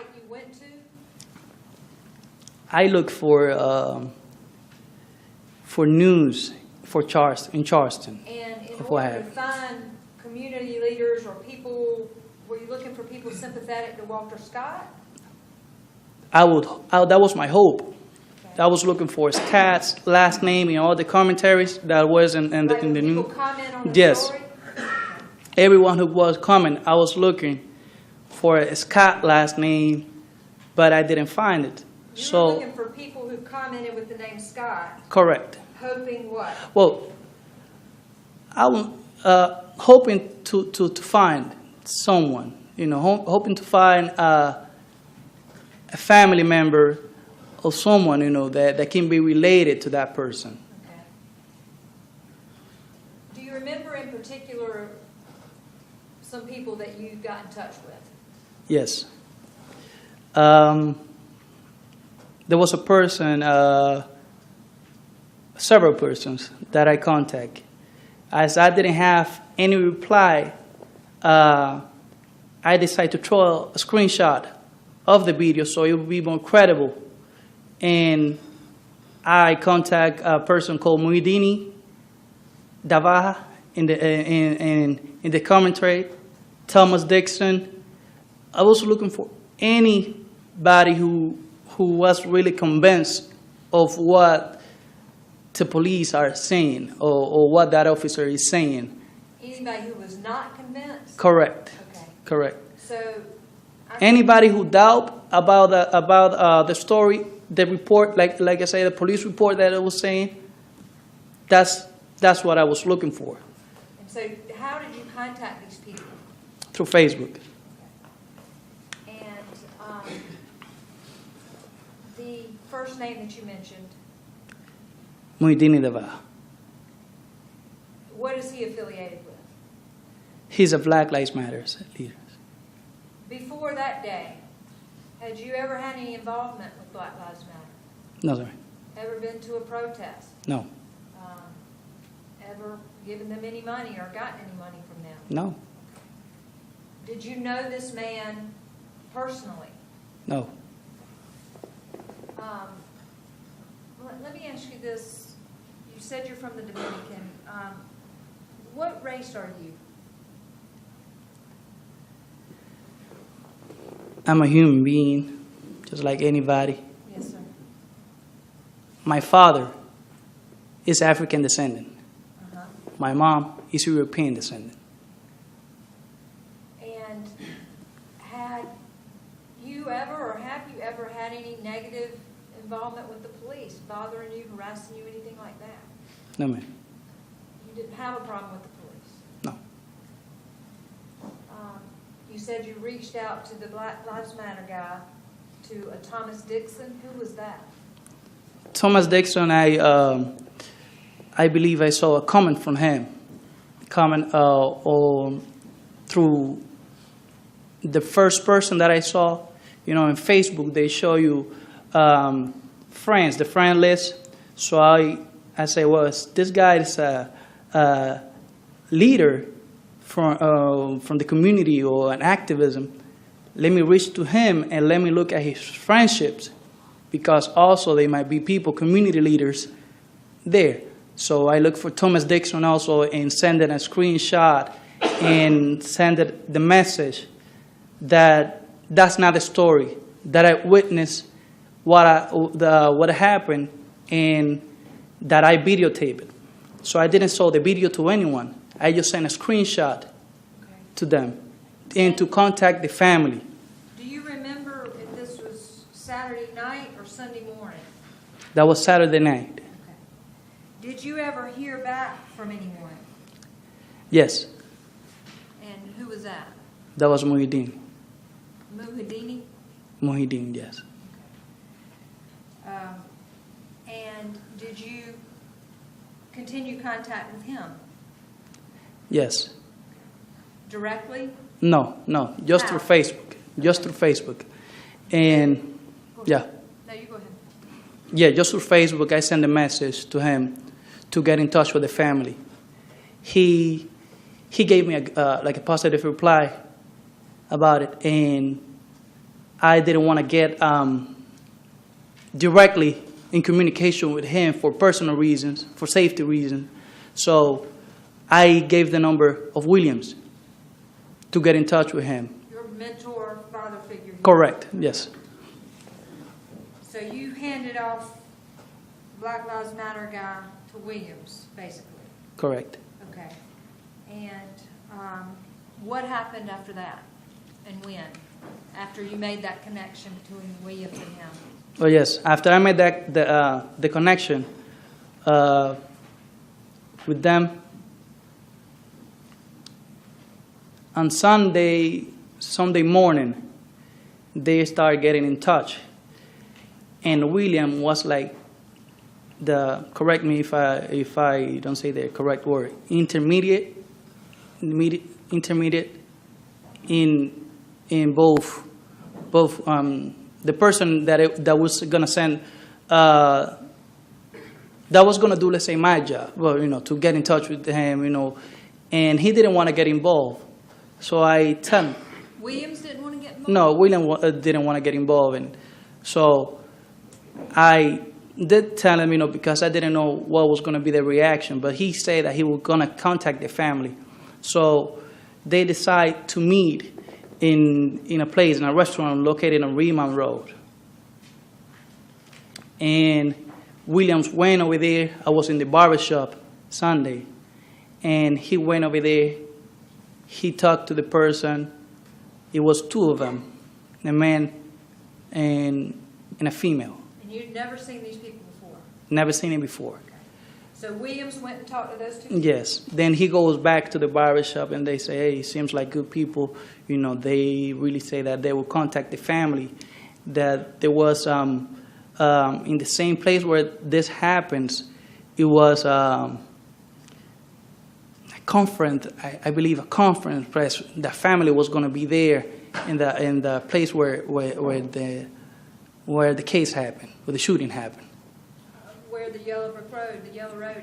site you went to? I look for news in Charleston. And in of what order to happened. find community leaders or people, were you looking for people sympathetic to Walter Scott? That was my hope. I was looking for Scott's last name in all the commentaries that was in the People news. comment on the Yes. story? Everyone who was coming, I was looking for a Scott last name, but I didn't find it. You were looking for people who commented with the name Scott, Correct. hoping what? Well, I was hoping to find someone, hoping to find a family member or someone, that can be related to that person. Okay. Do you remember in particular some people that you got in touch with? Yes. There was a person, several persons that I contact. As I didn't have any reply, I decided to throw a screenshot of the video so it would be more credible. And I contact a person called Muhidini Davaha in the commentary, Thomas Dixon. I was looking for anybody who was really convinced of what the police are saying or what that officer is saying. Anybody who was not convinced? Correct. Okay. Correct. So, Anybody who doubt about the story, the report, like I say, the police report that it was saying, that's what I was looking for. and so how did you contact these people? Through Facebook. And the first name that you mentioned, Muhidini Davaha. what is he affiliated with? He's a Black Lives Matter leader. Before that day, had you ever had any involvement with Black Lives Matter? No, sir. Ever been to a protest? No. Ever given them any money or gotten any money from them? No. Did you know this man personally? No. Let me ask you this. You said you're from the Dominican. What race are you? I'm a human being, just like anybody. Yes, sir. My father is African descendant. Uh-huh. My mom is European descendant. And had you ever or have you ever had any negative involvement with the police, bothering you, harassing you, anything like that? No, ma'am. You didn't have a problem with the police? No. You said you reached out to the Black Lives Matter guy, to a Thomas Dixon. Who was that? Thomas Dixon, I believe I saw a comment from him, through the first person that I saw. In Facebook they show you friends, the friend list. So I say, well, this guy is a leader from the community or an activism. Let me reach to him and let me look at his friendships, because also they might be people, community leaders there. So I look for Thomas Dixon also and send it a screenshot and send it the message that that's not the story, that I witnessed what happened and that I videotaped it. So I didn't show the video to anyone. I just sent a screenshot to them and to contact the family. Do you remember if this was Saturday night or Sunday morning? That was Saturday night. Okay. Did you ever hear back from anyone? Yes, And who was that? that was Muhyiddin. Muhidini? Muhyiddin, yes. And did you continue contact with him Yes. directly? No, just How? through Facebook. Just through Facebook. And, yeah. No, you go ahead. Yeah, just through Facebook, I sent a message to him to get in touch with the family. He gave me a positive reply about it, and I didn't want to get directly in communication with him for personal reasons, for safety reasons. So I gave the number of Williams to get in touch with him. Your mentor, father figure. Correct, yes. So you handed off Black Lives Matter guy to Williams, basically. Correct. Okay. And what happened after that, and when? After you made that connection between Williams and him? Oh yes, after I made that the connection with them, on Sunday morning, they started getting in touch, and William was like correct me if I don't say the correct word, intermediate in both the person that was gonna send that was gonna do, let's say, my job, well, to get in touch with him, and he didn't want to get involved. So I tell him. Williams didn't want to get involved? No, William didn't want to get involved, and so I did tell him, because I didn't know what was going to be the reaction, but he said that he was going to contact the family. So they decide to meet in a place, in a restaurant located on Riemann Road. And Williams went over there. I was in the barbershop Sunday, and he went over there. He talked to the person. It was two of them, a man and a female. And you'd never seen these people before? Never seen him before. Okay. So Williams went and talked to those two people? Yes. Then he goes back to the barbershop, and they say, hey, seems like good people. They really say that they will contact the family, that there was, in the same place where this happens, it was a conference, I believe a conference press. The family was going to be there in the place where the case happened, where the shooting happened. Where the Yellow Road.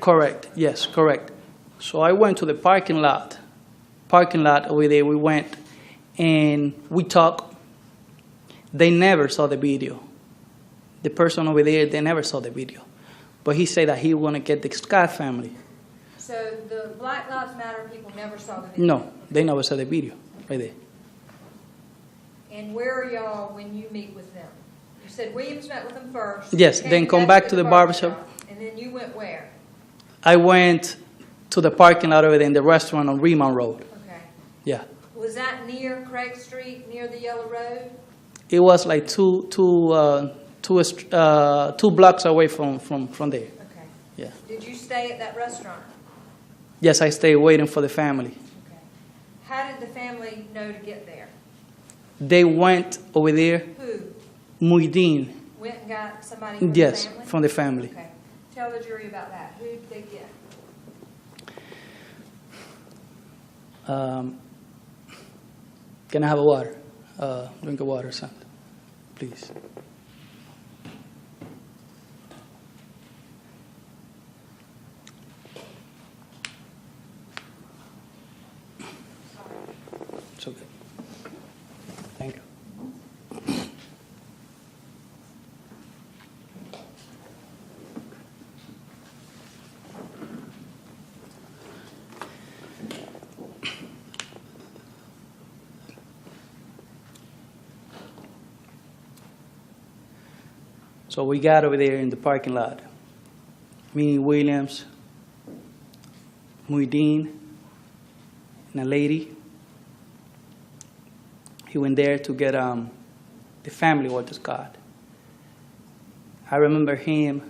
Correct. Yes, correct. So I went to the parking lot over there. We went and we talked. They never saw the video. The person over there, they never saw the video. But he said that he was going to get the Scott family. So the Black Lives Matter people never saw the video? No, they never saw the video right there. And where are y'all when you meet with them? You said Williams met with them first. Yes, then come back to the barbershop. And then you went where? I went to the parking lot over there in the restaurant on Riemann Road. Okay. Yeah. Was that near Craig Street, near the Yellow Road? It was like two blocks away from there. Okay. Yeah. Did you stay at that restaurant? Yes, I stayed waiting for the family. Okay. How did the family know to get there? They went over there. Who? Muhyiddin. Went and got somebody from Yes, the family? from the family. Okay. Tell the jury about that. Who did they get? Can I have a water? Drink of water, son, please. It's okay. Thank you. So we got over there in the parking lot. Me, Williams, Muhyiddin, and a lady. He went there to get the family Walter Scott. I remember him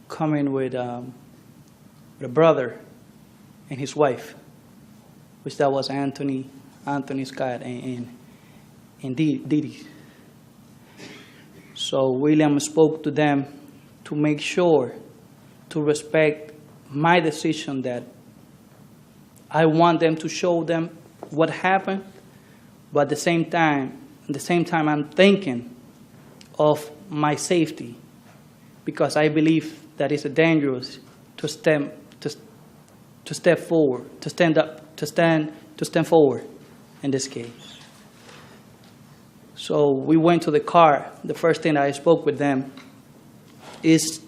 coming with a brother and his wife, which that was Anthony Scott and Didi. So William spoke to them to make sure to respect my decision that I want them to show them what happened, but at the same time I'm thinking of my safety, because I believe that it's dangerous to step forward, to stand up to stand forward in this case. So we went to the car. The first thing I spoke with them is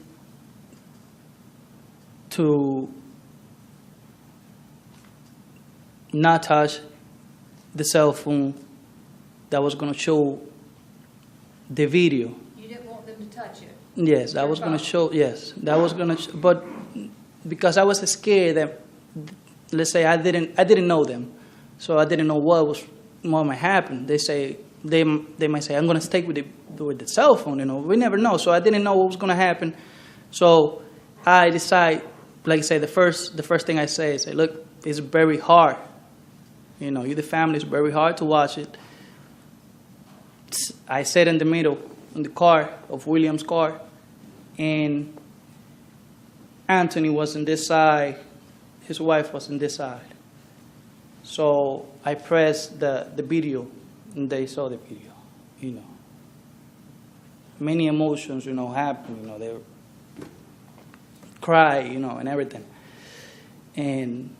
to not touch the cell phone that was going to show the video. You didn't want them to touch it? Yes, that was going to show. Yes, that was going to. But because I was scared that, let's say I didn't know them, so I didn't know what might happen. They might say I'm going to stay with the cell phone. You know, we never know. So I didn't know what was going to happen. So I decide, like I say, the first thing I say is, look, it's very hard. You know, the family is very hard to watch it. I sat in the middle in the car of William's car, and Anthony was on this side, his wife was on this side. So I pressed the video, and they saw the video. You know, many emotions, you know, happen. You know, they cry, you know, and everything. And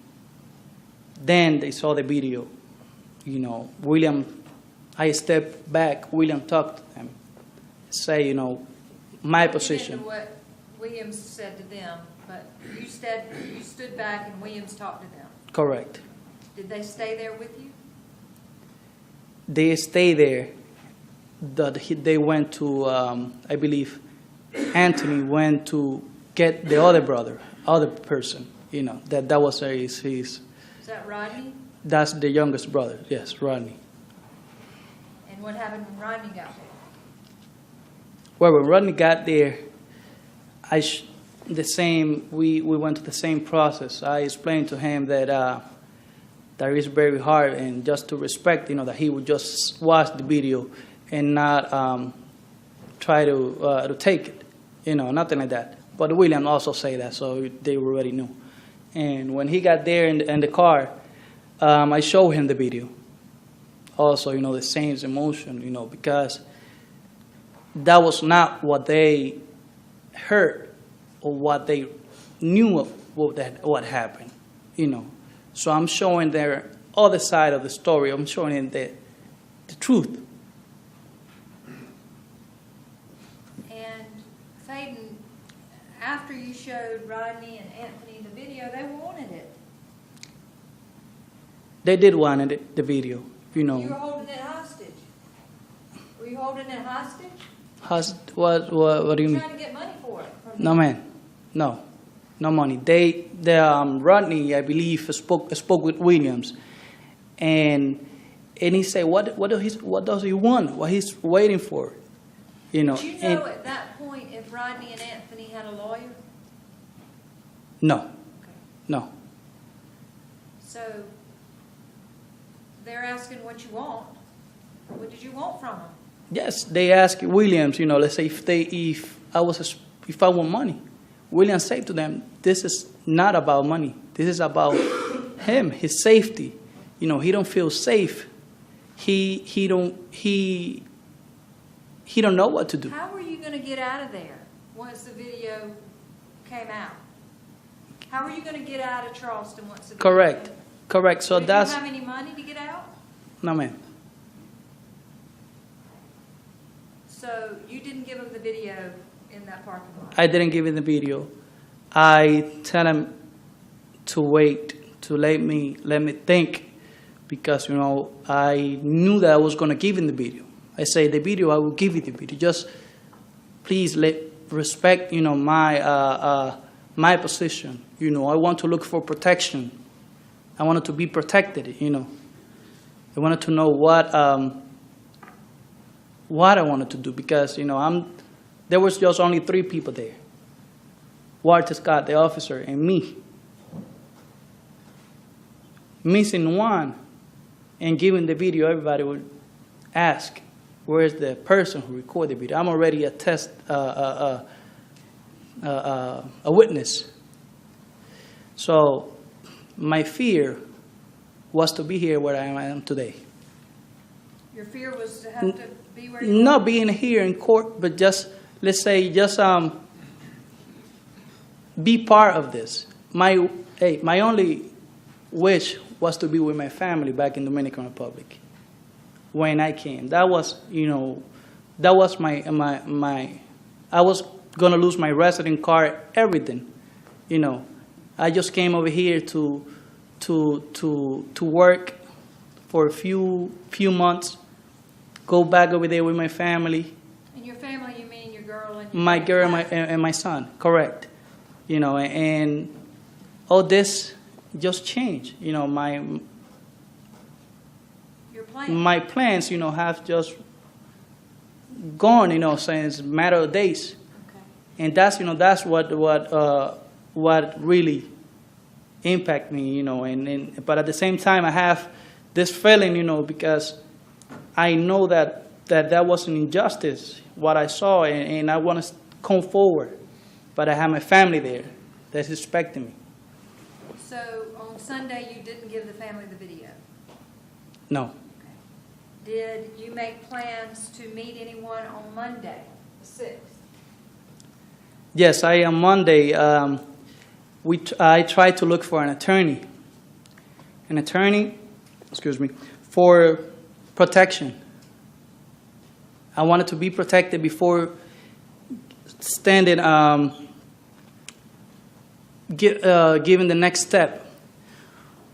then they saw the video. You know, I stepped back. William talked to them, say, you know, my position. You didn't know what Williams said to them, but you stood back and Williams talked to them. Correct. Did they stay there with you? They stay there. They went to, I believe, Anthony went to get the other person. You know, that was his. Is that Rodney? That's the youngest brother. Yes, Rodney. And what happened when Rodney got there? Well, when Rodney got there, we went to the same process. I explained to him that is very hard, and just to respect, you know, that he would just watch the video and not try to take it, you know, nothing like that. But William also said that, so they already knew. And when he got there in the car, I showed him the video. Also, you know, the same emotion, you know, because that was not what they heard or what they knew of what happened, you know. So I'm showing their other side of the story. I'm showing them the truth. And Faden, after you showed Rodney and Anthony the video, they wanted it. They did want it, the video, you know. You were holding it hostage. Were you holding it hostage? What do you mean? Trying to get money for it. No, man. No money. Rodney, I believe, spoke with Williams, and he said, what does he want? What he's waiting for, you know. Did you know at that point if Rodney and Anthony had a lawyer? No. Okay. No. So they're asking what you want. What did you want from them? Yes, they asked Williams, you know, let's say if I want money. Williams said to them, this is not about money. This is about him, his safety. You know, he don't feel safe. He don't know what to do. How were you going to get out of there once the video came out? How are you going to get out of Charleston once the video Correct. came out? Correct. So Did that's you have any money to get out? no, man. So you didn't give them the video in that parking lot? I didn't give him the video. I tell him to wait, to let me think, because, you know, I knew that I was going to give him the video. I say the video, I will give you the video. Just please respect, you know, my position. You know, I want to look for protection. I wanted to be protected, you know. I wanted to know what I wanted to do, because, you know, there was just only 3 people there. Walter Scott, the officer, and me. Missing one and giving the video, everybody would ask, where's the person who recorded the video? I'm already a witness. So my fear was to be here where I am today. Your fear was to have to be where you Not being here in court, but just, let's say, just be part of this. My only wish was to be with my family back in Dominican Republic when I came. That was, that was I was going to lose my resident card, everything, I just came over here to work for a few months, go back over there with my family. And your family, you mean your girl and your My girl wife? and my son, correct. And all this just changed. Your plan. My plans, have just gone, since a matter of days. Okay. And that's what really impact me, but at the same time I have this feeling, because I know that was an injustice, what I saw, and I want to come forward. But I have my family there that's expecting me. So on Sunday, you didn't give the family the video? No. Did you make plans to meet anyone on Monday, the 6th? Yes, on Monday, I tried to look for an attorney. For protection. I wanted to be protected before standing, giving the next step.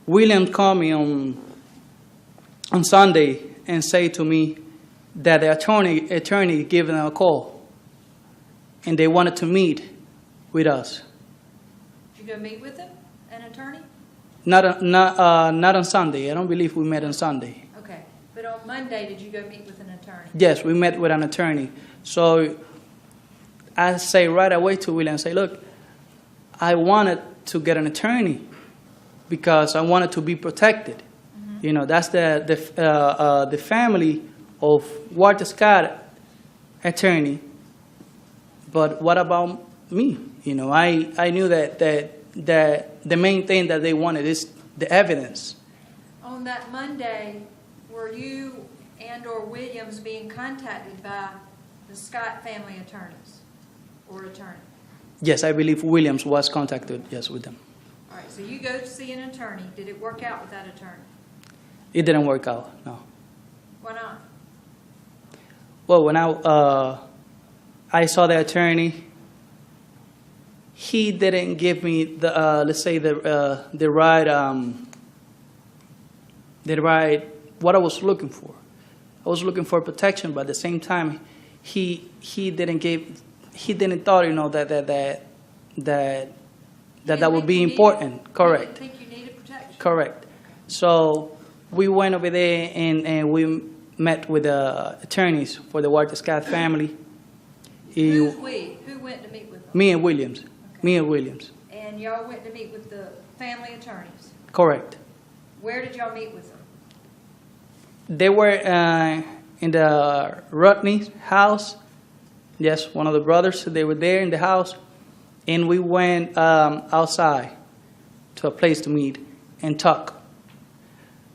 William called me on Sunday and said to me that the attorney gave them a call, and they wanted to meet with us. Did you go meet with him, an attorney? Not on Sunday. I don't believe we met on Sunday. Okay, but on Monday, did you go meet with an attorney? Yes, we met with an attorney. So I say right away to William, say, look, I wanted to get an attorney because I wanted to be protected. Mm-hmm. That's the family of Walter Scott attorney. But what about me? I knew that the main thing that they wanted is the evidence. On that Monday, were you and or Williams being contacted by the Scott family attorneys or attorney? Yes, I believe Williams was contacted, yes, with them. All right, so you go to see an attorney. Did it work out with that attorney? It didn't work out, no. Why not? Well, when I saw the attorney, he didn't give me the let's say the right what I was looking for. I was looking for protection, but at the same time, he didn't thought that would be important. Correct. You didn't think you needed protection? Correct. So we went over there and we met with the attorneys for the Walter Scott family. Who's we? Who went to meet with them? Me and Williams. Okay. Me and Williams. And y'all went to meet with the family attorneys? Correct. Where did y'all meet with them? They were in the Rodney house. Yes, one of the brothers. They were there in the house. And we went outside to a place to meet and talk.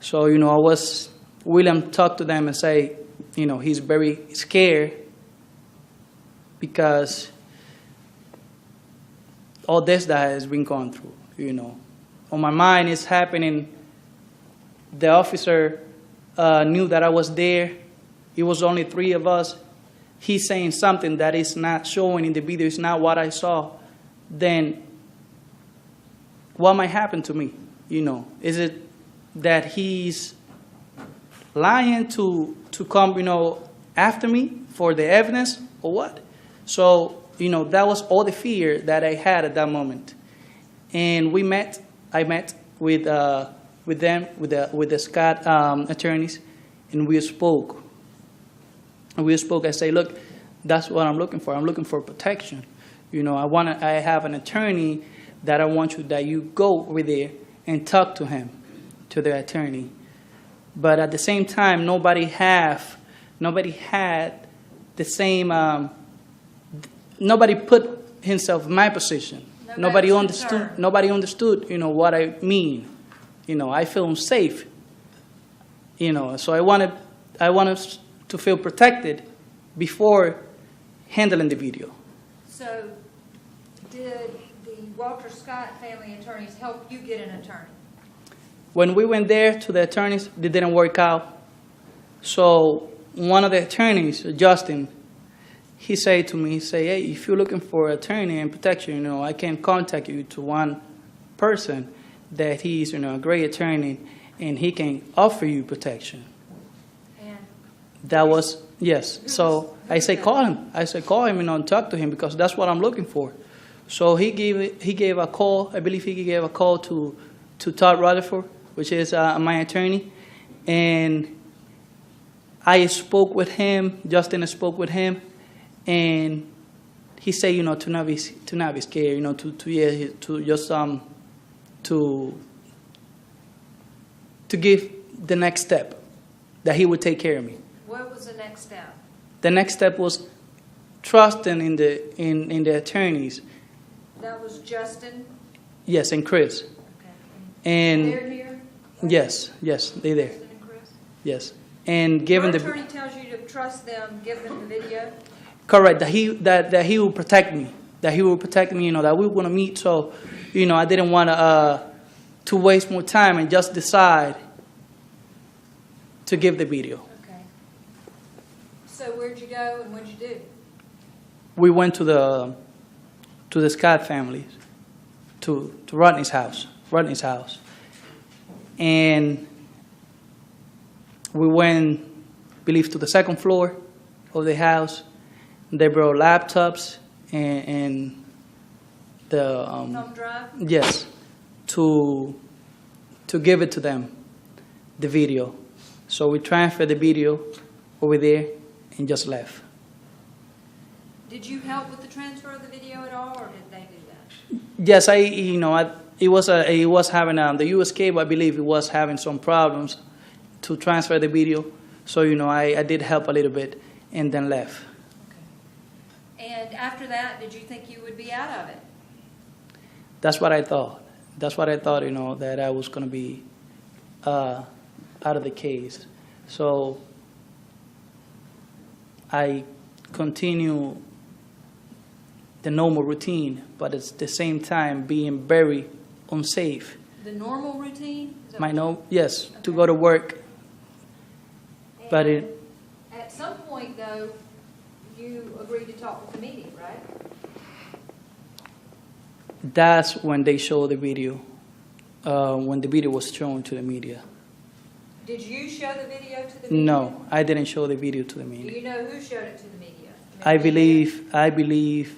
So, William talked to them and say, he's very scared because all this that has been gone through, On my mind is happening. The officer knew that I was there. It was only 3 of us. He's saying something that is not showing in the video. It's not what I saw. Then what might happen to me? Is it that he's lying to come, after me for the evidence or what? So, that was all the fear that I had at that moment. And I met with them, with the Scott attorneys, and we spoke. I say, look, that's what I'm looking for. I'm looking for protection. I have an attorney that I want that you go over there and talk to him, to the attorney. But at the same time, nobody had the same. Nobody put himself in my position. Nobody understood. Nobody understood. What I mean. I feel unsafe. So I wanted to feel protected before handling the video. So, did the Walter Scott family attorneys help you get an attorney? when we went there to the attorneys, it didn't work out. So one of the attorneys, Justin, he said to me, he said, hey, if you're looking for attorney and protection, I can contact you to one person that he's, a great attorney, and he can offer you protection. And That was, yes. So I said, call him. I said, call him and talk to him because that's what I'm looking for. So he gave a call. I believe he gave a call to Todd Rutherford, which is my attorney, and I spoke with him. Justin spoke with him, and he said, to not be scared, to just to give the next step, that he would take care of me. what was the next step? The next step was trusting in the attorneys. That was Justin? Yes, and Chris. Okay. And They're here? yes, they're there. Justin and Chris? Yes, and given Your the attorney tells you to trust them, give them the video? correct that he will protect me, that he will protect me. That we were going to meet. So, I didn't want to waste more time and just decide to give the video. Okay. So where'd you go and what'd you do? We went to the Scott family, to Rodney's house, and we went, believe, to the second floor of the house. They brought laptops and the Thumb drive? yes, to give it to them, the video. So we transferred the video over there and just left. Did you help with the transfer of the video at all, or did they do that? Yes, it was having the U.S. cable, I believe, it was having some problems to transfer the video. So I did help a little bit and then left. Okay. And after that, did you think you would be out of it? That's what I thought. That I was going to be out of the case. So I continue the normal routine, but at the same time being very unsafe. The normal routine? Is that what you- Yes, to Okay. go to work. But And at some point, though, you agreed to talk with the media, right? That's when they showed the video, when the video was shown to the media. Did you show the video to the media? No, I didn't show the video to the Do media. you know who showed it to the media? I believe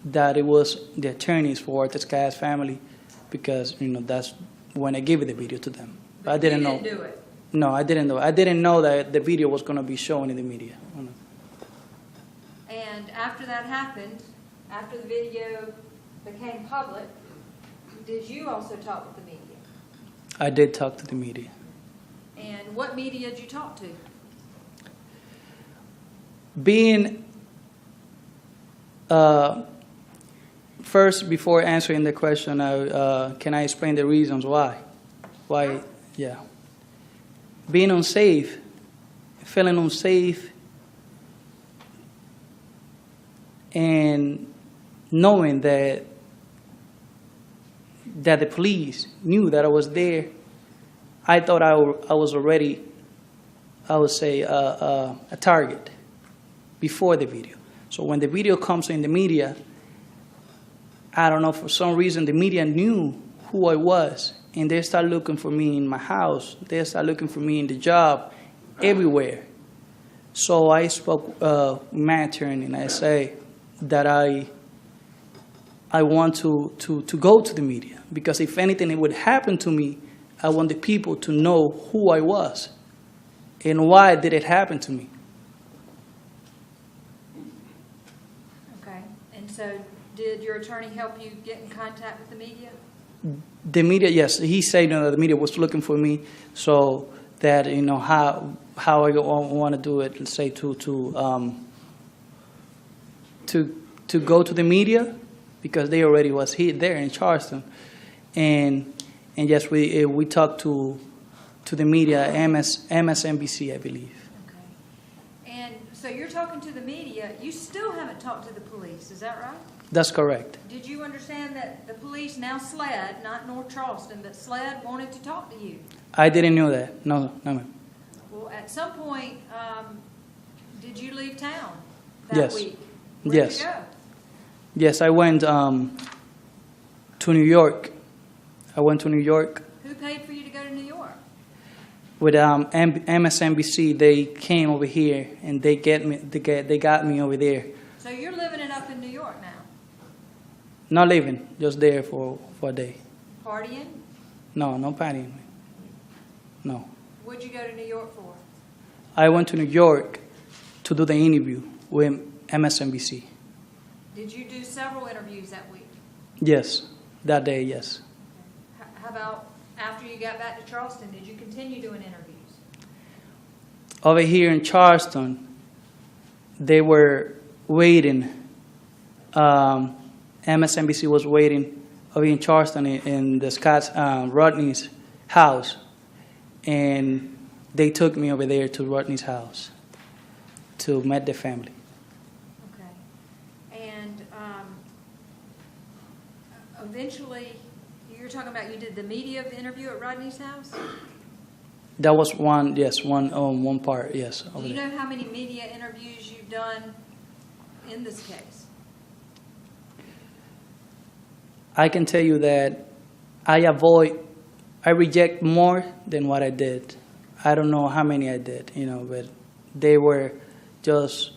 that it was the attorneys for the Sky's family, because that's when I gave the video to them. But I didn't you know. didn't do it. No, I didn't know. I didn't know that the video was going to be shown in the media. And after that happened, after the video became public, did you also talk with the media? I did talk to the media. And what media did you talk to? Being first, before answering the question, can I explain the reasons why? Why? Yeah. Being unsafe, feeling unsafe, and knowing that the police knew that I was there, I thought I was already, I would say, a target before the video. So when the video comes in the media, I don't know, for some reason the media knew who I was, and they started looking for me in my house. They started looking for me in the job, everywhere. So I spoke with my attorney, and I say that I want to go to the media, because if anything would happen to me, I want the people to know who I was and why did it happen to me. Okay. And so did your attorney help you get in contact with the media? The media, yes, he said the media was looking for me, so that how I want to do it. Let's say to go to the media, because they already was here there in Charleston, and yes, we talked to the media, MSNBC, I believe. Okay. And so you're talking to the media. You still haven't talked to the police, is that right? That's correct. Did you understand that the police, now SLED, not North Charleston, but SLED wanted to talk to you? I didn't know that. No, no, ma'am. Well, at some point, did you leave town that Yes. week? Where'd Yes. you go? Yes, I went to New York. I went to New York Who paid for you to go to New York? with MSNBC. They came over here and they got me over there. So you're living it up in New York now, Not living, just there for a day. partying? No, no partying. No. What'd you go to New York for? I went to New York to do the interview with MSNBC. Did you do several interviews that week? Yes, that day, yes. How about after you got back to Charleston, did you continue doing interviews? Over here in Charleston, they were waiting. MSNBC was waiting over in Charleston in the Rodney's house, and they took me over there to Rodney's house to meet the family. Okay. And eventually, you're talking about you did the media interview at Rodney's house? That was one, yes, one part, yes. Do Over you there. know how many media interviews you've done in this case? I can tell you that I reject more than what I did. I don't know how many I did, but they were just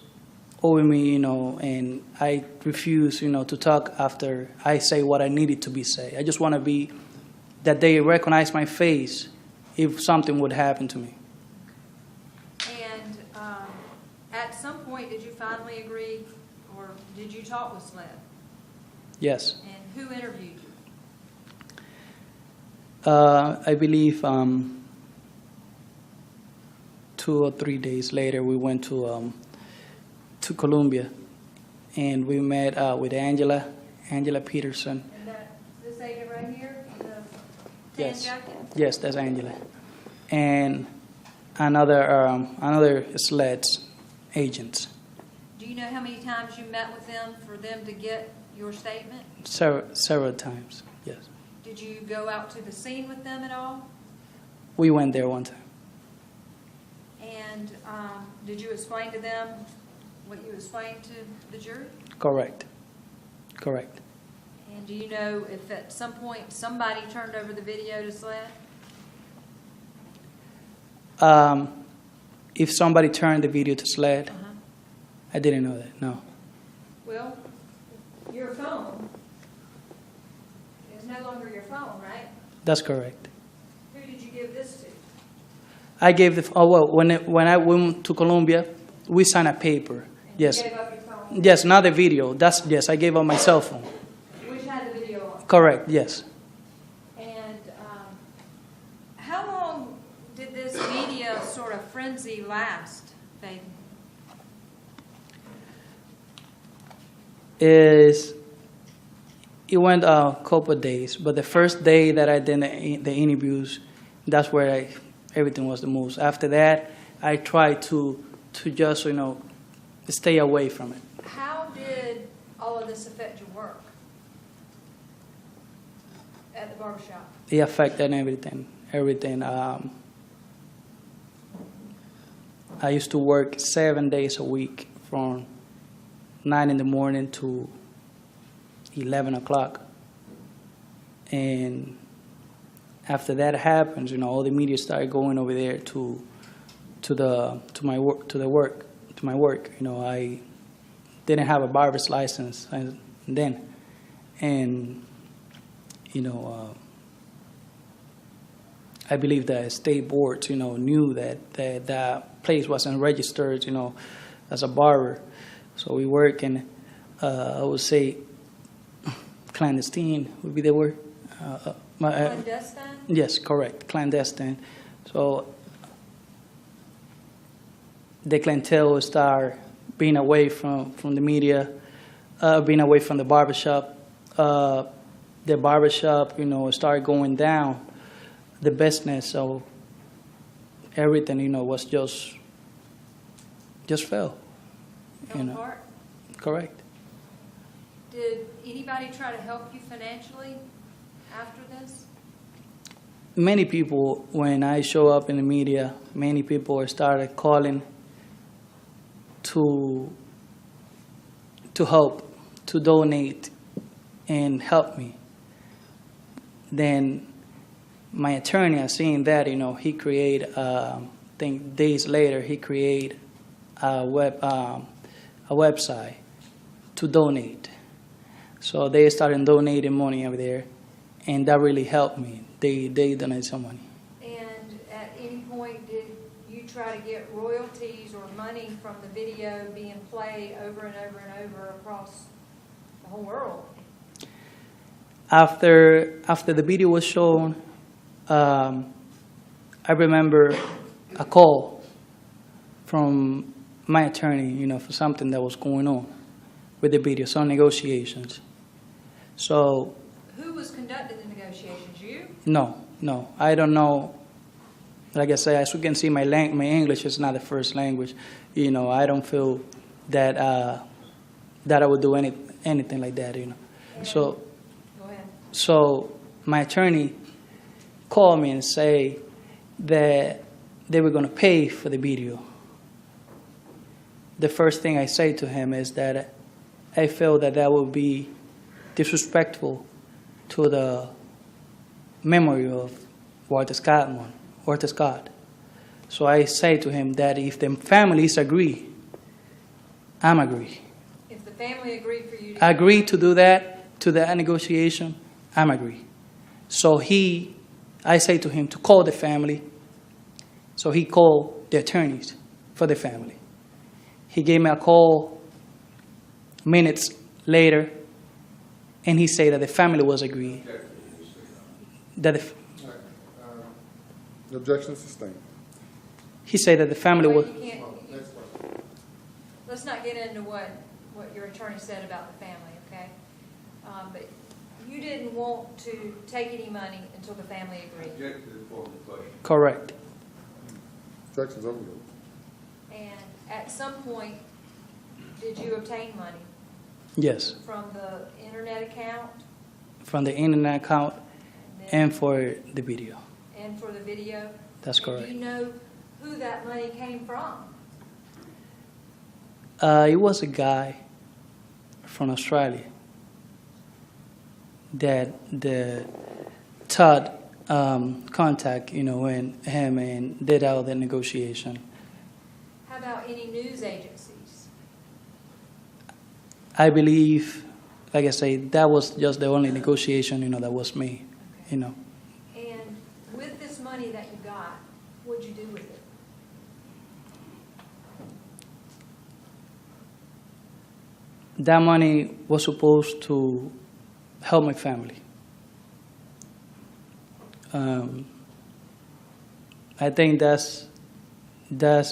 over me, and I refuse, to talk after I say what I needed to be said. I just want to be, that they recognize my face if something would happen to me. And at some point, did you finally agree, or did you talk with SLED? Yes. And who interviewed you? I believe 2 or 3 days later, we went to Columbia, and we met with Angela Peterson. And this agent right here, the tan Yes. jacket? Yes, that's Angela, and another SLED's agents. Do you know how many times you met with them for them to get your statement? Several times. Yes, Did you go out to the scene with them at all? we went there one time. And did you explain to them what you explained to the jury? Correct. And do you know if at some point somebody turned over the video to SLED? If somebody turned the video to SLED, Uh-huh. I didn't know that. No. Well, your phone is no longer your phone, right? That's correct. Who did you give this to? I gave when I went to Columbia, we signed a paper. And Yes. you gave up your phone? Yes, not the video. Yes, I gave up my cell phone. Which had the video on? Correct, yes. And how long did this media sort of frenzy last, Faith? It went a couple of days, but the first day that I did the interviews, that's where everything was the most. After that, I tried to just, stay away from it. How did all of this affect your work at the barbershop? It affected everything. I used to work 7 days a week from 9 in the morning to 11 o'clock. And after that happens, all the media started going over there to my work. I didn't have a barber's license then, and I believe the state boards, knew that place wasn't registered, as a barber. So we work in, I would say, clandestine would be the word. Clandestine? Yes, correct, clandestine. So the clientele will start being away from the media, being away from the barbershop. The barbershop, started going down. The business, so everything, was just fell. Fell apart? Correct. Did anybody try to help you financially after this? Many people, when I show up in the media, many people started calling to help, to donate, and help me. Then my attorney, seeing that, he created, I think days later, he created a website to donate. So they started donating money over there, and that really helped me. They donated some money. And at any point, did you try to get royalties or money from the video being played over and over and over across the whole world? After the video was shown, I remember a call from my attorney, for something that was going on with the video, some negotiations. So. Who was conducting the negotiations? You? No, I don't know. Like I say, as you can see, my English is not the first language. I don't feel that that I would do anything like that. So. Go ahead. So my attorney called me and say that they were going to pay for the video. The first thing I say to him is that I feel that would be disrespectful to the memory of Walter Scott. So I say to him that if the families agree, I'm agree. If the family agreed for you to agree to do that, to that negotiation, I'm agree. So I say to him to call the family. So he called the attorneys for the family. He gave me a call minutes later, and he said that the family was agreed. That The objection is sustained. he said that the family was. Let's not get into what your attorney said about the family, okay? But you didn't want to take any money until the family agreed. Object to the form of the question. Correct. Objection's overruled. And at some point, did you obtain money Yes, from the internet account from the internet account and and for the video. for the video? That's And correct. do you know who that money came from? It was a guy from Australia that the Todd contact, when him and did all the negotiation. How about any news agencies? I believe, like I say, that was just the only negotiation, that was made, And with this money that you got, what'd you do with it? That money was supposed to help my family. I think that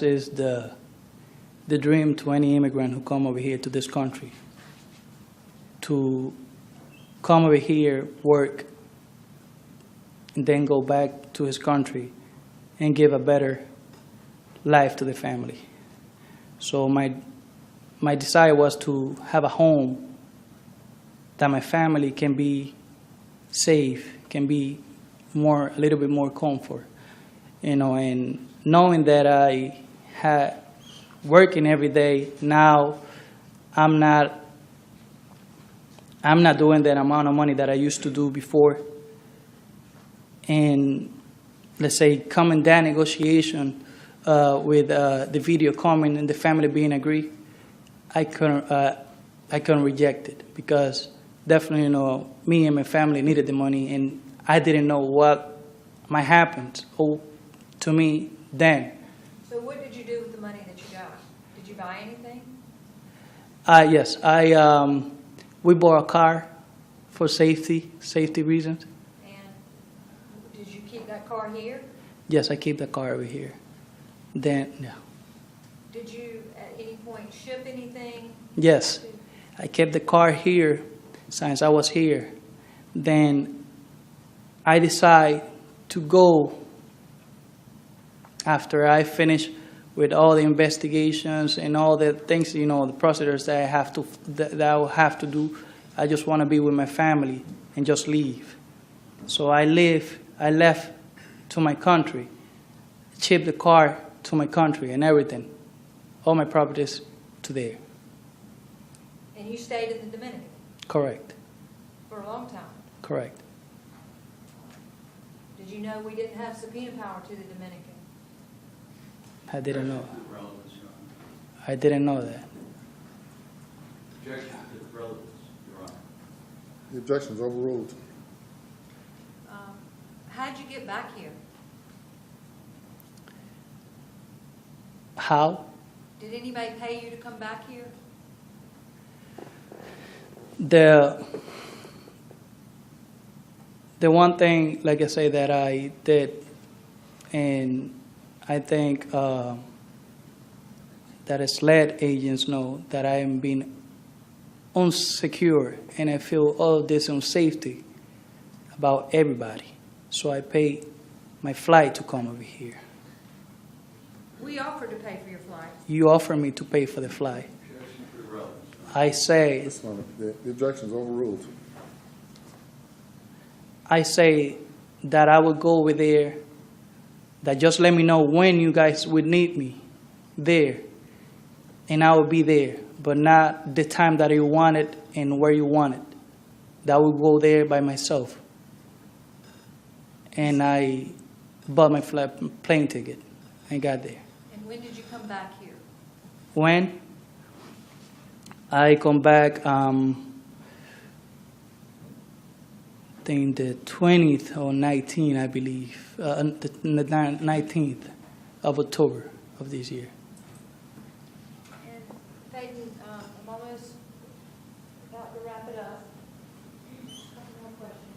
is the dream to any immigrant who come over here to this country. To come over here, work, and then go back to his country and give a better life to the family. So my desire was to have a home that my family can be safe, can be a little bit more comfort, and knowing that I had working every day, now I'm not doing that amount of money that I used to do before. And let's say coming that negotiation with the video coming and the family being agreed, I couldn't reject it because definitely, me and my family needed the money, and I didn't know what might happen to me then. So what did you do with the money that you got? Did you buy anything? Yes, we bought a car for safety reasons. And did you keep that car here? Yes, I keep the car over here. Then, yeah. Did you at any point ship anything? Yes, I kept the car here since I was here. Then I decided to go after I finish with all the investigations and all the things, the procedures that I will have to do I just want to be with my family and just leave. So I left to my country, shipped the car to my country and everything, all my properties to there. And you stayed in the Dominican Correct, for a long time. correct. Did you know we didn't have subpoena power to the Dominican? I didn't know. Relevance, Your Honor. I didn't know that. Objection to relevance, Your Honor. The objection is overruled. How'd you get back here? How? Did anybody pay you to come back here? The one thing, like I say, that I did, and I think that it's let agents know that I am being unsecure, and I feel all of this unsafety about everybody. So I paid my flight to come over here. We offered to pay for your flight. You offered me to pay for the flight. Objection to relevance. I say The objection is overruled. that I will go over there, that just let me know when you guys would need me there, and I will be there, but not the time that you want it and where you want it. That I will go there by myself. And I bought my plane ticket and got there. And when did you come back here? When I come back, I think the 20th or 19th, I believe, the 19th of October of this year. And Peyton, I'm almost about to wrap it up. Couple more questions.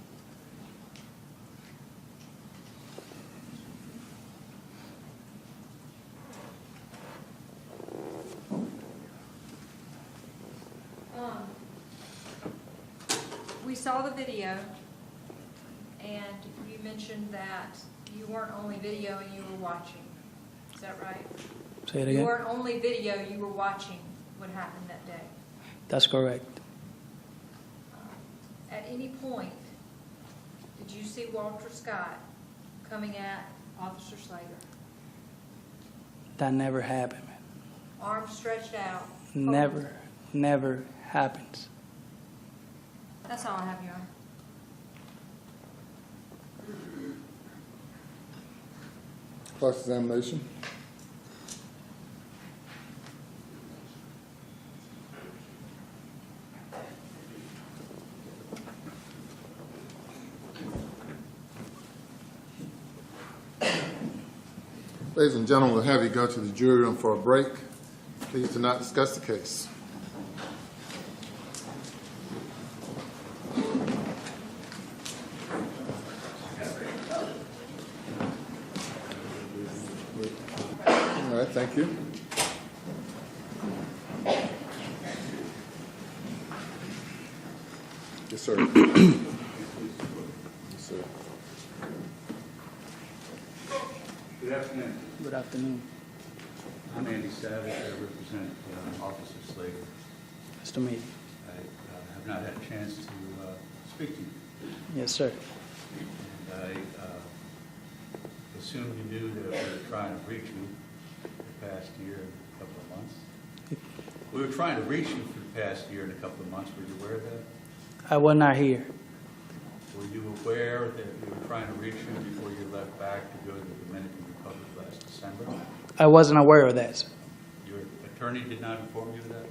We saw the video, and you mentioned that you weren't only videoing, you were watching. Is that right? Say it You again? weren't only video, you were watching what happened that day. That's correct. At any point, did you see Walter Scott coming at Officer Slager? That never happened, man. Arms stretched out? Never happens. That's all I have, Your Honor. Cross-examination. Ladies and gentlemen, we'll have you go to the jury room for a break. Please do not discuss the case. All right, thank you. Yes, sir. Yes, sir. Good afternoon. Good afternoon. I'm Andy Savage. I represent Officer Slager. Nice to meet you. I have not had a chance to speak to you. Yes, sir. And I assume you knew that we were trying to reach you the past year and a couple of months. We were trying to reach you for the past year and a couple of months. Were you aware of that? I was not here. Were you aware that we were trying to reach you before you left back to go to the Dominican Republic last December? I wasn't aware of that, sir. Your attorney did not inform you of that?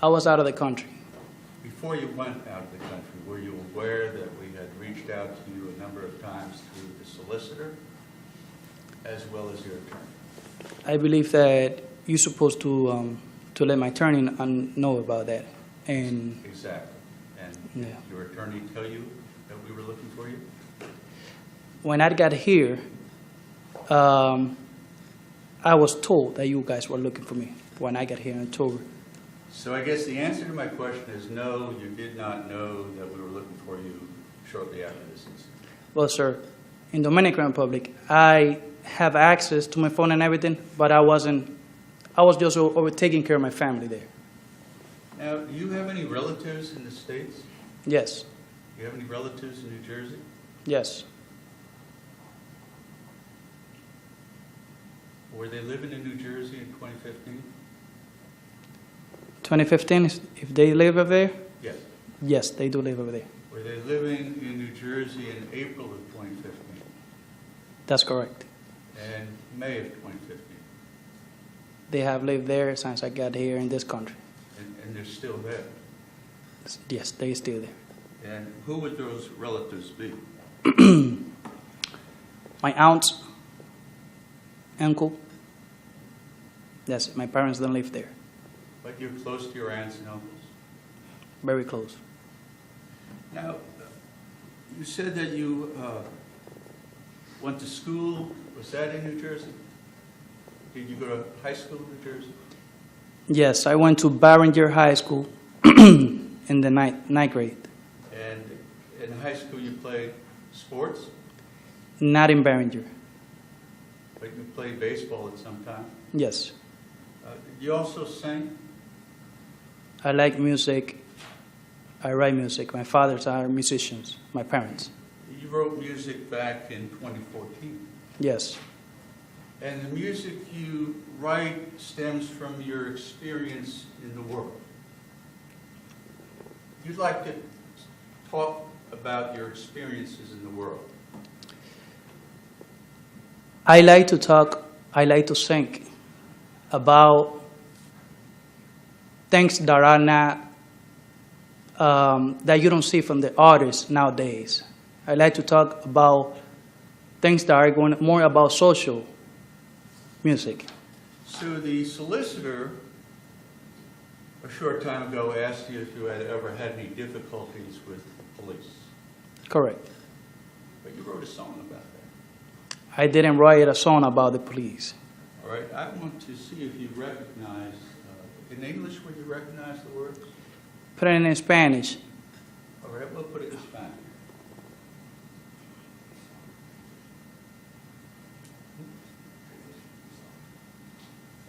I was out of the country. Before you went out of the country, were you aware that we had reached out to you a number of times through the solicitor as well as your attorney? I believe that you're supposed to let my attorney know about that. And Exactly. And Yeah. did your attorney tell you that we were looking for you? when I got here, I was told that you guys were looking for me when I got here in October. So I guess the answer to my question is no, you did not know that we were looking for you shortly after this incident. Well, sir, in Dominican Republic, I have access to my phone and everything, but I was just over taking care of my family there. Now, do you have any relatives in the States? Yes, Do you have any relatives in New Jersey? yes. Were they living in New Jersey in 2015? 2015, if they live over there? Yes. Yes, they do live over there. Were they living in New Jersey in April of 2015 That's correct. and May of 2015? They have lived there since I got here in this country. And they're still there? Yes, they still there. And who would those relatives be? My aunt, uncle. That's it. My parents don't live there. But you're close to your aunts and uncles. Very close. Now, you said that you went to school, was that in New Jersey? Did you go to high school in New Jersey? Yes, I went to Barringer High School in the ninth grade. And in high school you played sports, Not in Barringer. but you played baseball at some time. Yes. You also sang? I like music. I write music. My fathers are musicians, my parents. You wrote music back in 2014. Yes. And the music you write stems from your experience in the world. You'd like to talk about your experiences in the world. I like to sing about things that are not, that you don't see from the artists nowadays. I like to talk about things that are going more about social music. So the solicitor, a short time ago, asked you if you had ever had any difficulties with police. Correct. But you wrote a song about that. I didn't write a song about the police. All right, I want to see if you recognize, in English, would you recognize the words? Put it in Spanish. All right, we'll put it in Spanish.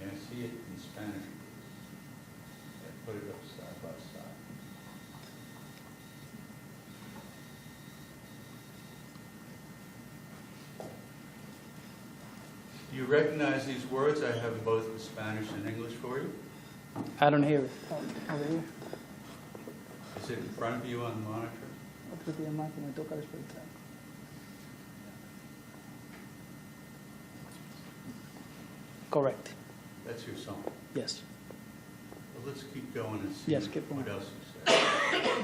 And see it in Spanish. And put it up side by side. Do you recognize these words? I have both in Spanish and English for you. I don't hear it. Over here. Is it in front of you on the monitor? Correct. That's your song. Yes. Well, let's keep going and see Yes, keep going. what else you say.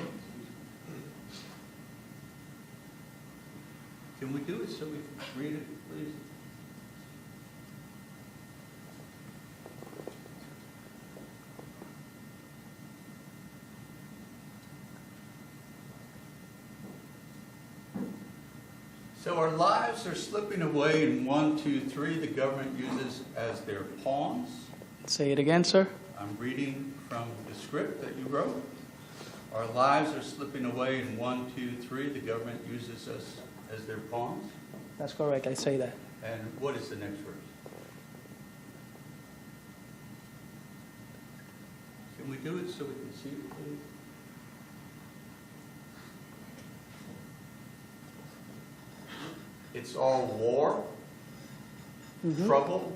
Can we do it so we can read it, please? So our lives are slipping away in 1, 2, 3 the government uses as their pawns. Say it again, sir. I'm reading from the script that you wrote. Our lives are slipping away in 1, 2, 3 the government uses us as their pawns. That's correct. I say that. And what is the next verse? Can we do it so we can see it, please? It's all war, trouble,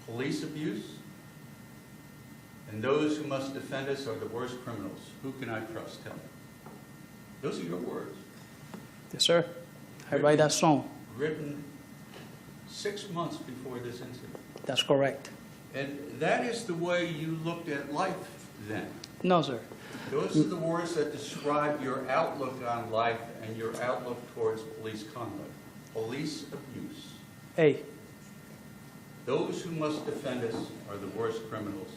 police abuse, and those who must defend us are the worst criminals. Who can I trust? Tell me. Those are your words. Yes, sir. I write that song. Written 6 months before this incident. That's correct. And that is the way you looked at life then. No, sir. Those are the words that describe your outlook on life and your outlook towards police conduct. Police abuse. Hey, Those who must defend us are the worst criminals.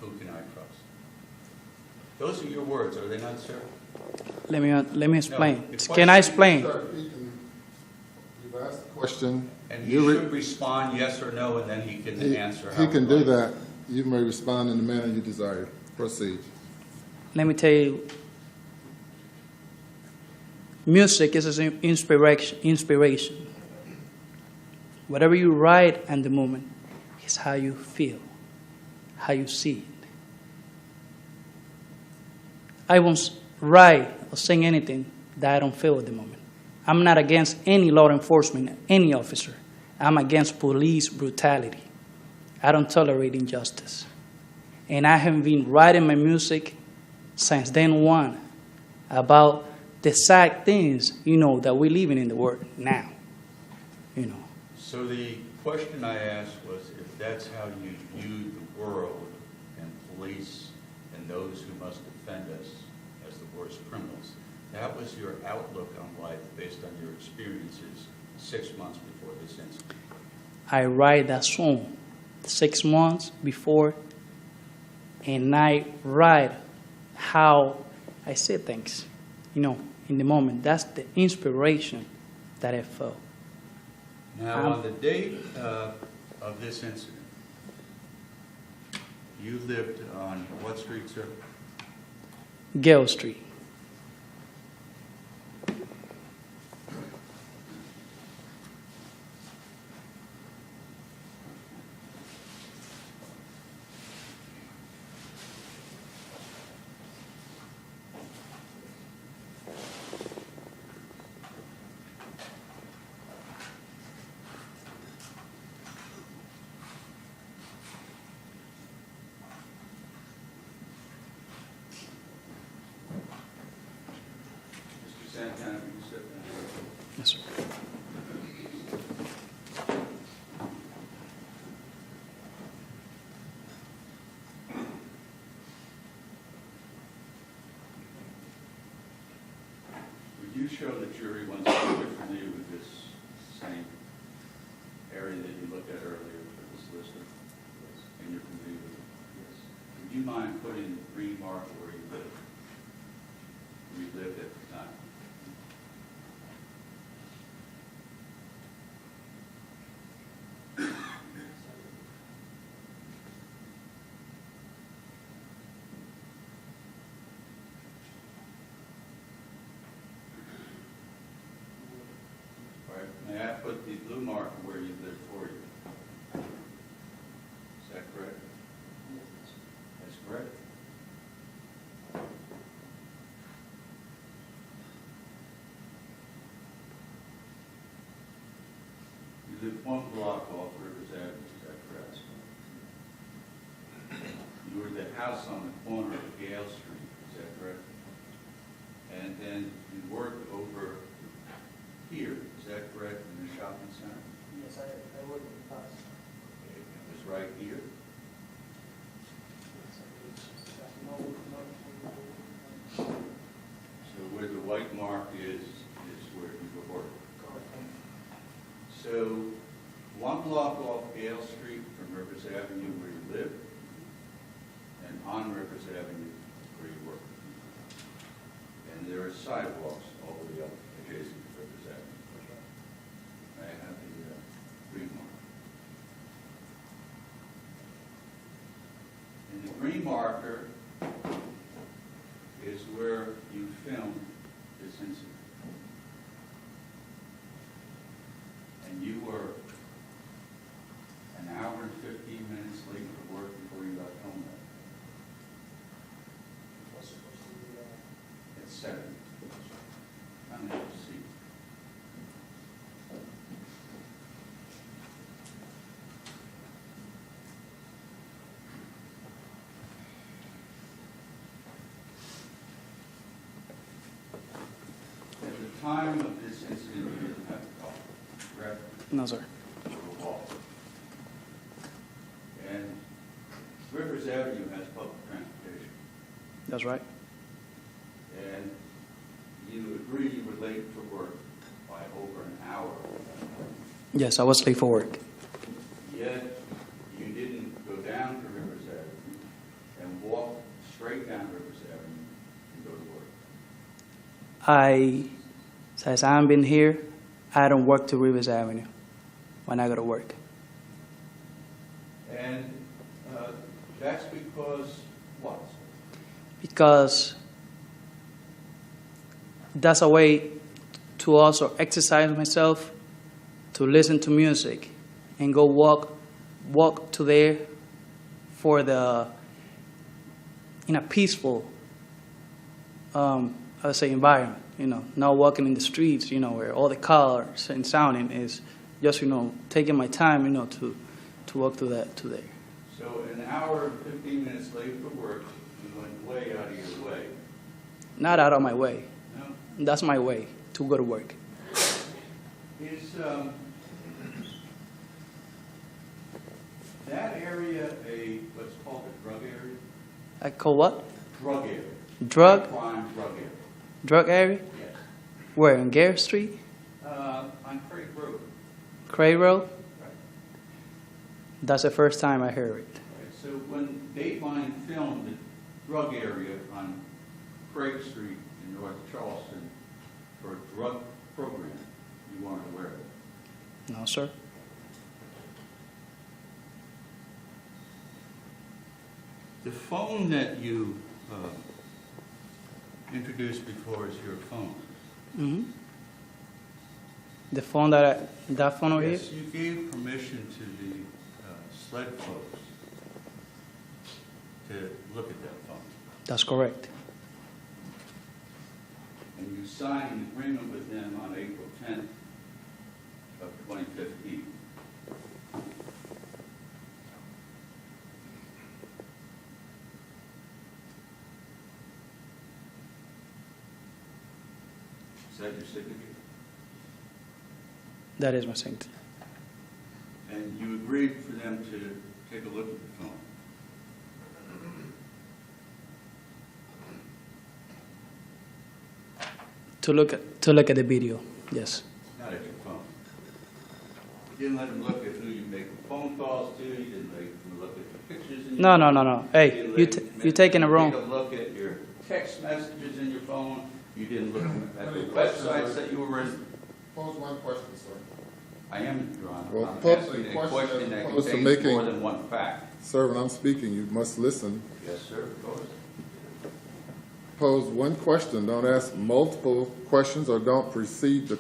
Who can I trust? Those are your words, are they not, sir? let me explain. No, the Can I question- explain? Sir, you've asked the question. And he You re- should respond yes or no, and then he can answer. He how can he do likes. that. You may respond in the manner you desire. Proceed. Let me tell you. Music is an inspiration. Whatever you write at the moment is how you feel, how you see it. I won't write or sing anything that I don't feel at the moment. I'm not against any law enforcement, any officer. I'm against police brutality. I don't tolerate injustice. And I have been writing my music since then on about the sad things, that we're living in the world now, So the question I asked was if that's how you view the world and police and those who must defend us as the worst criminals, that was your outlook on life based on your experiences 6 months before this incident. I write that song 6 months before, and I write how I say things, in the moment. That's the inspiration that I felt. Now, on the date of this incident, you lived on what street, sir? Gale Street. Mr. Santana, will you step down? Yes, sir. Would you show the jury, once again, you're familiar with this same area that you looked at earlier for this lister? And you're familiar with it? Yes. Would you mind putting the green mark where you lived at the time? All right, may I put the blue mark where you live for you? Is that correct? That's correct. You live 1 block off Rivers Avenue, is that correct? You were the house on the corner of Gale Street, is that correct? And then you worked over here, is that correct, in the shopping center? Yes, I work in the past. Okay, it was right here. So where the white mark is where you were working. So 1 block off Gale Street from Rivers Avenue where you live, and on Rivers Avenue where you work. And there are sidewalks all the way up adjacent to Rivers Avenue. May I have the green mark? And the green marker is where you filmed this incident. And you were an hour and 15 minutes late for work before you got home Was supposed to be, at 7. I'm going to see. At the time of this incident, you didn't have a car, correct? No, sir. You were walking. And Rivers Avenue has public transportation. That's right. And you agree you were late for work by over an hour. Yes, I was late for work. Yet you didn't go down to Rivers Avenue and walk straight down Rivers Avenue and go to work. Since I've been here, I don't work to Rivers Avenue when I go to work. And that's because what? Because that's a way to also exercise myself, to listen to music, and go walk to there for in a peaceful I would say, environment. Not walking in the streets, where all the cars and sounding is just, taking my time, to walk to there. So an hour and 15 minutes late for work, you went way out of your way. Not out of my way. No? That's my way to go to work. Is that area what's called a drug area? I call what? Drug area. Drug? Crime drug area. Drug area? Yes. Where, in Gare Street? On Craig Road. Cray Road? Right. That's the first time I heard it. Right. So when Dateline filmed the drug area on Craig Street in North Charleston for a drug program, you weren't aware of it? No, sir. The phone that you introduced before is your phone. Mm-hmm. The phone that phone over Yes, here? you gave permission to the SLED folks to look at that phone. That's correct. And you signed an agreement with them on April 10th of 2015. Is that your signature? That is my signature. And you agreed for them to take a look at the phone. To look at the video, yes. Not at your phone. You didn't let them look at who you make phone calls to. You didn't let them look at the pictures in your No. phone. Hey, didn't you're let taking it them wrong. Take a look at your text messages in your phone. You didn't look at the websites that you were in. Pose one question, sir. I am, Your Honor. Well, I'm put asking the a question question as that opposed to contains making- more than one fact. Sir, when I'm speaking, you must listen. Yes, sir. Of course. Pose one question. Don't ask multiple questions or don't precede the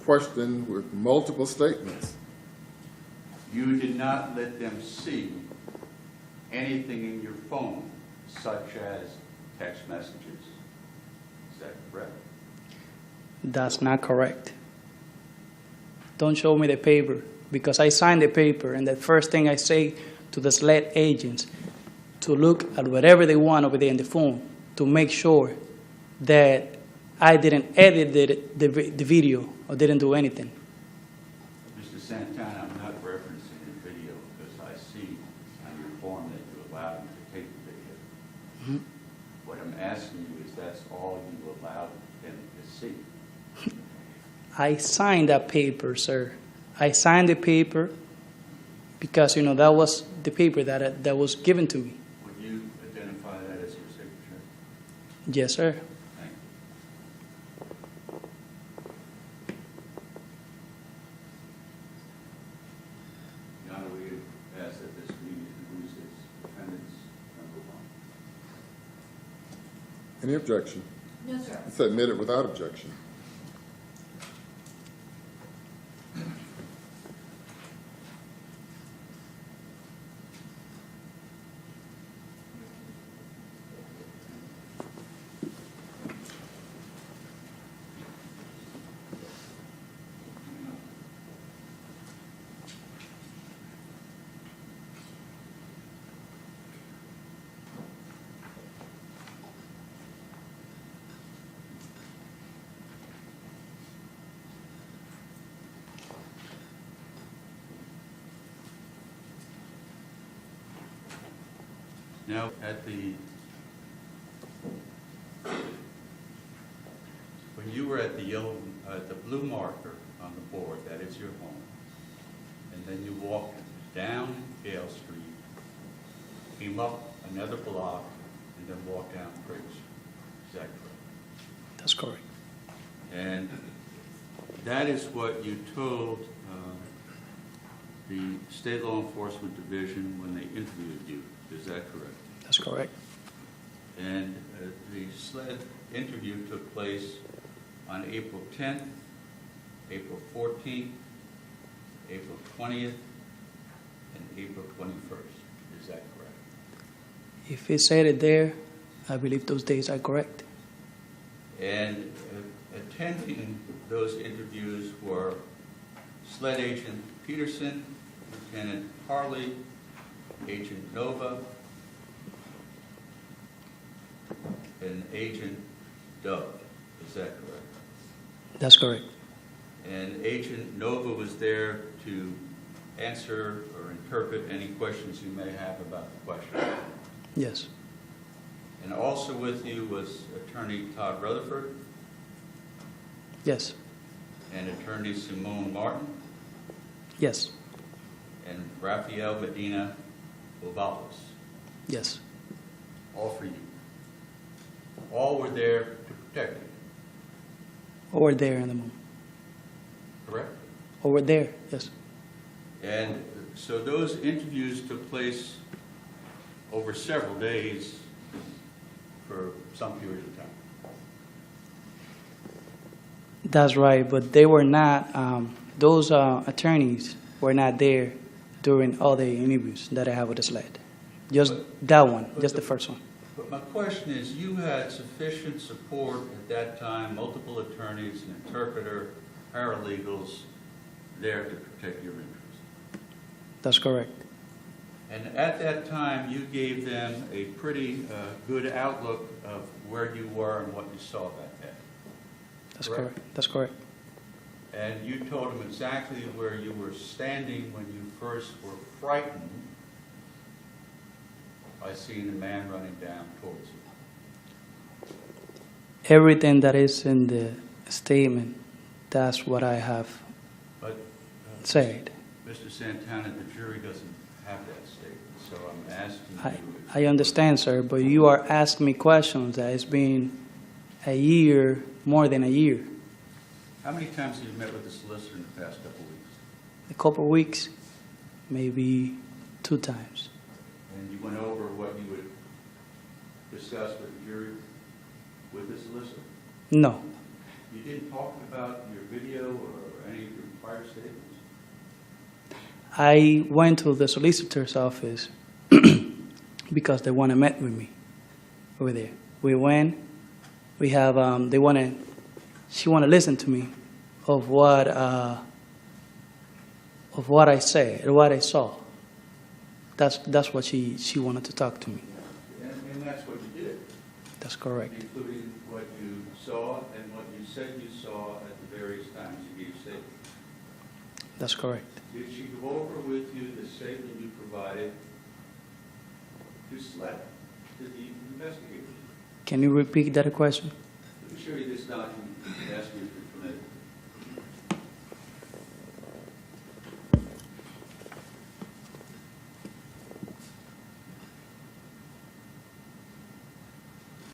question with multiple statements. You did not let them see anything in your phone, such as text messages. Is that correct? That's not correct. Don't show me the paper, because I signed the paper, and the first thing I say to the SLED agents to look at whatever they want over there in the phone to make sure that I didn't edit the video or didn't do anything. Mr. Santana, I'm not referencing the video because I see on your form that you allowed them to take the video. Mhm. What I'm asking you is that's all you allowed them to see. I signed that paper, sir. I signed the paper because, that was the paper that was given to me. Would you identify that as your signature? Yes, sir. Thank you. Your Honor, we ask that this meeting introduce its defendants, number one. Any objection? No, sir. It's admitted without objection. Now, when you were at the blue marker on the board, that is your home, and then you walked down Gale Street, came up another block, and then walked down Craig Street. Is that correct? That's correct. And that is what you told the State Law Enforcement Division when they interviewed you. Is that correct? That's correct. And the SLED interview took place on April 10th, April 14th, April 20th, and April 21st. Is that correct? If it said it there, I believe those days are correct. And attending those interviews were Sled Agent Peterson, Lieutenant Harley, Agent Nova, and Agent Dove. Is that correct? That's correct. And Agent Nova was there to answer or interpret any questions you may have about the question. Yes. And also with you was Attorney Todd Rutherford Yes. and Attorney Simone Martin Yes. and Rafael Medina Ovalos, Yes. all for you. All were there to protect you, Over there in the moment. correct? Over there. Yes. And so those interviews took place over several days for some period of time. That's right, but they were not, those attorneys were not there during all the interviews that I had with the SLED. Just that one, just the first one. But my question is, you had sufficient support at that time, multiple attorneys, an interpreter, paralegals there to protect your interests. That's correct. And at that time, you gave them a pretty good outlook of where you were and what you saw that day. That's Correct. correct. That's correct. And you told them exactly where you were standing when you first were frightened by seeing a man running down towards you. Everything that is in the statement, that's what I have But, said. Mr. Santana, the jury doesn't have that statement, so I'm asking you. I understand, sir, but you are asking me questions that it's been a year, more than a year, How many times have you met with the solicitor in the past couple of weeks? a couple of weeks, maybe 2 times. And you went over what you would discuss with the jury with the solicitor? No, You didn't talk about your video or any of your prior statements? I went to the solicitor's office because they want to meet with me over there. We went, we have, she want to listen to me of what I said, what I saw. That's what she wanted to talk to me. And that's what you did, That's correct. including what you saw and what you said you saw at the various times you gave statements. That's correct. Did she go over with you the statement you provided to SLED, to the investigators? Can you repeat that question?